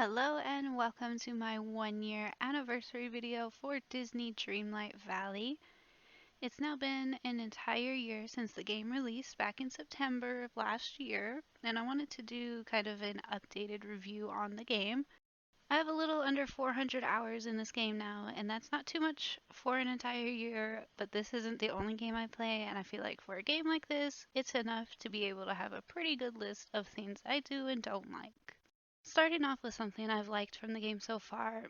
Hello and welcome to my 1 year anniversary video for Disney Dreamlight Valley. It's now been an entire year since the game released back in September of last year, and I wanted to do kind of an updated review on the game. I have a little under 400 hours in this game now, and that's not too much for an entire year, but this isn't the only game I play, and I feel like for a game like this, it's enough to be able to have a pretty good list of things I do and don't like. Starting off with something I've liked from the game so far,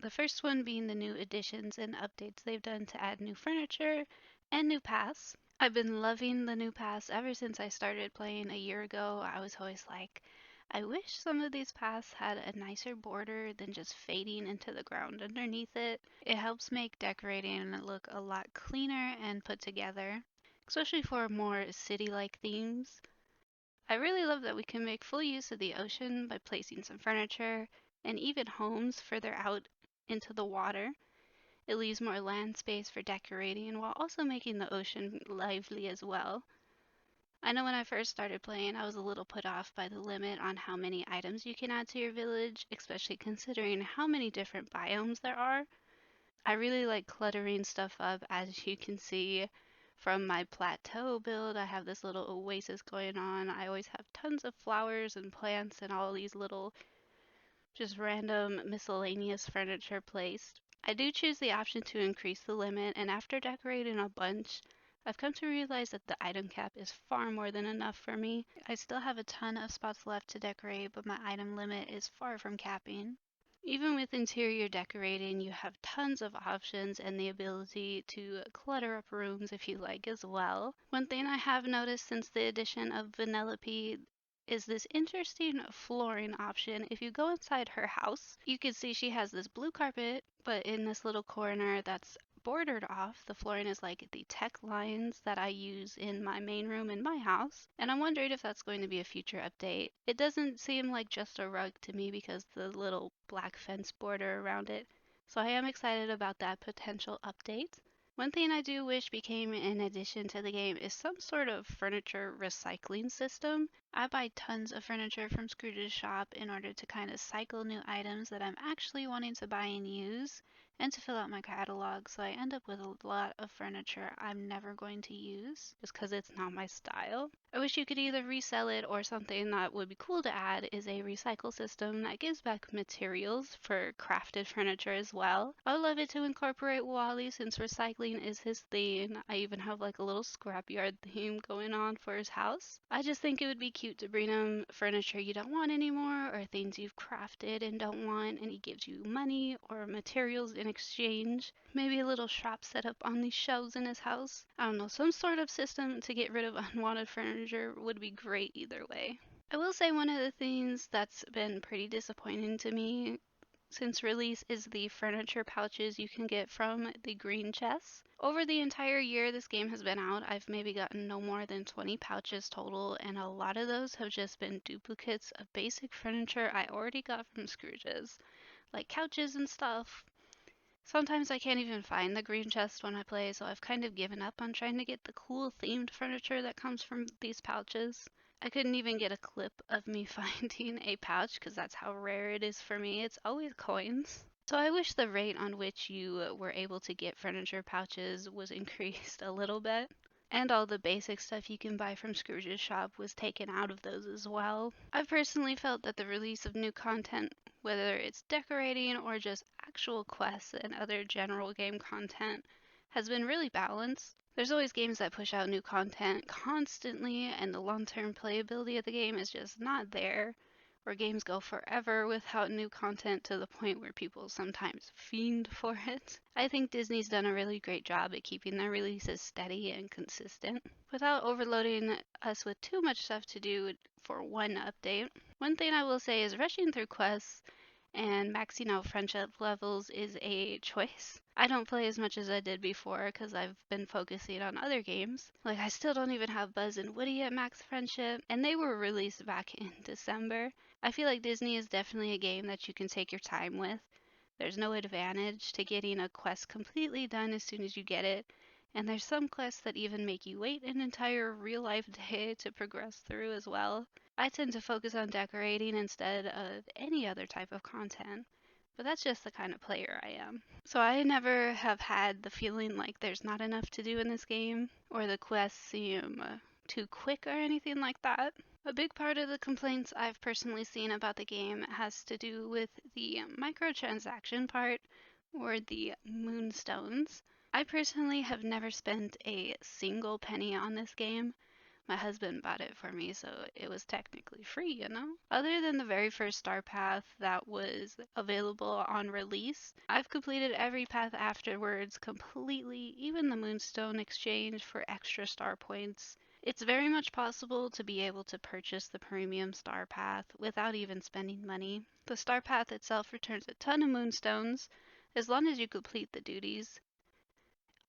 the first one being the new additions and updates they've done to add new furniture and new paths. I've been loving the new paths ever since I started playing a year ago. I was always like, I wish some of these paths had a nicer border than just fading into the ground underneath it. It helps make decorating look a lot cleaner and put together, especially for more city-like themes. I really love that we can make full use of the ocean by placing some furniture and even homes further out into the water. It leaves more land space for decorating while also making the ocean lively as well. I know when I first started playing, I was a little put off by the limit on how many items you can add to your village, especially considering how many different biomes there are. I really like cluttering stuff up, as you can see from my plateau build. I have this little oasis going on. I always have tons of flowers and plants and all these little just random miscellaneous furniture placed. I do choose the option to increase the limit, and after decorating a bunch, I've come to realize that the item cap is far more than enough for me. I still have a ton of spots left to decorate, but my item limit is far from capping. Even with interior decorating, you have tons of options and the ability to clutter up rooms if you like as well. One thing I have noticed since the addition of Vanellope is this interesting flooring option. If you go inside her house, you can see she has this blue carpet, but in this little corner that's bordered off, the flooring is like the tech lines that I use in my main room in my house, and I'm wondering if that's going to be a future update. It doesn't seem like just a rug to me because the little black fence border around it, so I am excited about that potential update. One thing I do wish became an addition to the game is some sort of furniture recycling system. I buy tons of furniture from Scrooge's shop in order to kind of cycle new items that I'm actually wanting to buy and use, and to fill out my catalog, so I end up with a lot of furniture I'm never going to use just because it's not my style. I wish you could either resell it, or something that would be cool to add is a recycle system that gives back materials for crafted furniture as well. I would love it to incorporate Wally since recycling is his thing. I even have like a little scrapyard theme going on for his house. I just think it would be cute to bring him furniture you don't want anymore, or things you've crafted and don't want, and he gives you money or materials in exchange. Maybe a little shop set up on these shelves in his house. I don't know, some sort of system to get rid of unwanted furniture would be great either way. I will say one of the things that's been pretty disappointing to me since release is the furniture pouches you can get from the green chests. Over the entire year this game has been out, I've maybe gotten no more than 20 pouches total, and a lot of those have just been duplicates of basic furniture I already got from Scrooge's, like couches and stuff. Sometimes I can't even find the green chest when I play, so I've kind of given up on trying to get the cool themed furniture that comes from these pouches. I couldn't even get a clip of me finding a pouch because that's how rare it is for me. It's always coins. So I wish the rate on which you were able to get furniture pouches was increased a little bit. And all the basic stuff you can buy from Scrooge's shop was taken out of those as well. I've personally felt that the release of new content, whether it's decorating or just actual quests and other general game content, has been really balanced. There's always games that push out new content constantly, and the long-term playability of the game is just not there, or games go forever without new content to the point where people sometimes fiend for it. I think Disney's done a really great job at keeping their releases steady and consistent without overloading us with too much stuff to do for one update. One thing I will say is rushing through quests and maxing out friendship levels is a choice. I don't play as much as I did before because I've been focusing on other games. Like, I still don't even have Buzz and Woody at max friendship, and they were released back in December. I feel like Disney is definitely a game that you can take your time with. There's no advantage to getting a quest completely done as soon as you get it, and there's some quests that even make you wait an entire real life day to progress through as well. I tend to focus on decorating instead of any other type of content, but that's just the kind of player I am. So I never have had the feeling like there's not enough to do in this game, or the quests seem too quick or anything like that. A big part of the complaints I've personally seen about the game has to do with the microtransaction part, or the moonstones. I personally have never spent a single penny on this game. My husband bought it for me, so it was technically free, you know? Other than the very first star path that was available on release, I've completed every path afterwards completely, even the Moonstone exchange for extra star points. It's very much possible to be able to purchase the premium star path without even spending money. The star path itself returns a ton of moonstones as long as you complete the duties.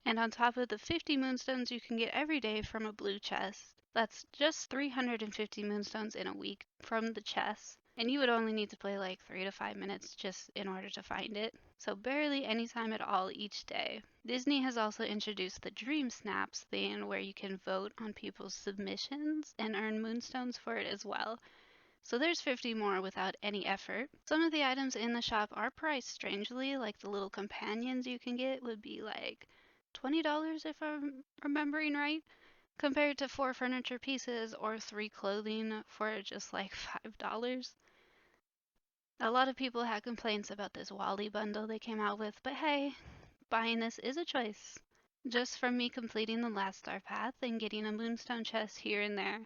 And on top of the 50 moonstones you can get every day from a blue chest. That's just 350 moonstones in a week from the chest. And you would only need to play like 3 to 5 minutes just in order to find it. So barely any time at all each day. Disney has also introduced the Dream Snaps thing where you can vote on people's submissions and earn moonstones for it as well. So there's 50 more without any effort. Some of the items in the shop are priced strangely, like the little companions you can get would be like $20 if I'm remembering right, compared to 4 furniture pieces or 3 clothing for just like $5. A lot of people had complaints about this Wally bundle they came out with, but hey, buying this is a choice. Just from me completing the last star path and getting a moonstone chest here and there,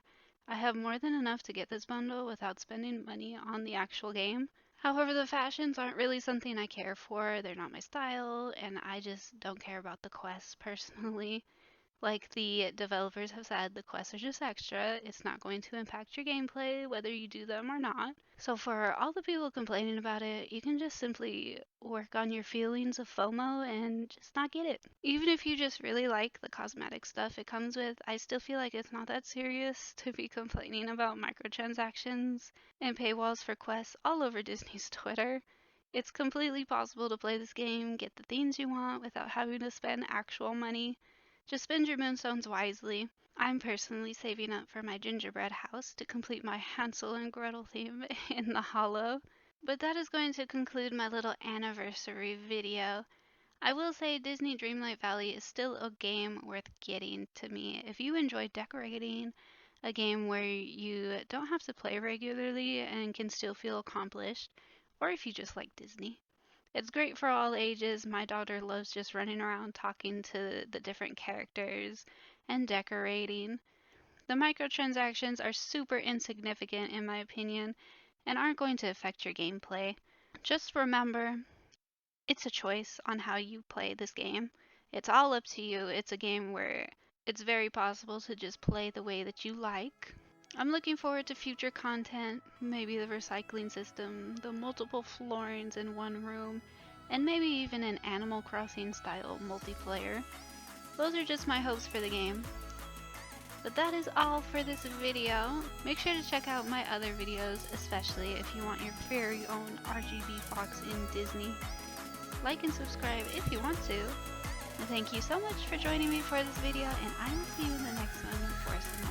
I have more than enough to get this bundle without spending money on the actual game. However, the fashions aren't really something I care for, they're not my style, and I just don't care about the quests personally. Like the developers have said, the quests are just extra. It's not going to impact your gameplay whether you do them or not. So for all the people complaining about it, you can just simply work on your feelings of FOMO and just not get it. Even if you just really like the cosmetic stuff it comes with, I still feel like it's not that serious to be complaining about microtransactions and paywalls for quests all over Disney's Twitter. It's completely possible to play this game, get the things you want without having to spend actual money. Just spend your moonstones wisely. I'm personally saving up for my gingerbread house to complete my Hansel and Gretel theme in the hollow. But that is going to conclude my little anniversary video. I will say Disney Dreamlight Valley is still a game worth getting to me. If you enjoy decorating, a game where you don't have to play regularly and can still feel accomplished, or if you just like Disney. It's great for all ages. My daughter loves just running around talking to the different characters and decorating. The microtransactions are super insignificant in my opinion and aren't going to affect your gameplay. Just remember, it's a choice on how you play this game. It's all up to you. It's a game where it's very possible to just play the way that you like. I'm looking forward to future content, maybe the recycling system, the multiple floorings in one room, and maybe even an Animal Crossing style multiplayer. Those are just my hopes for the game. But that is all for this video. Make sure to check out my other videos, especially if you want your very own RGB Fox in Disney. Like and subscribe if you want to. And thank you so much for joining me for this video, and I will see you in the next one for some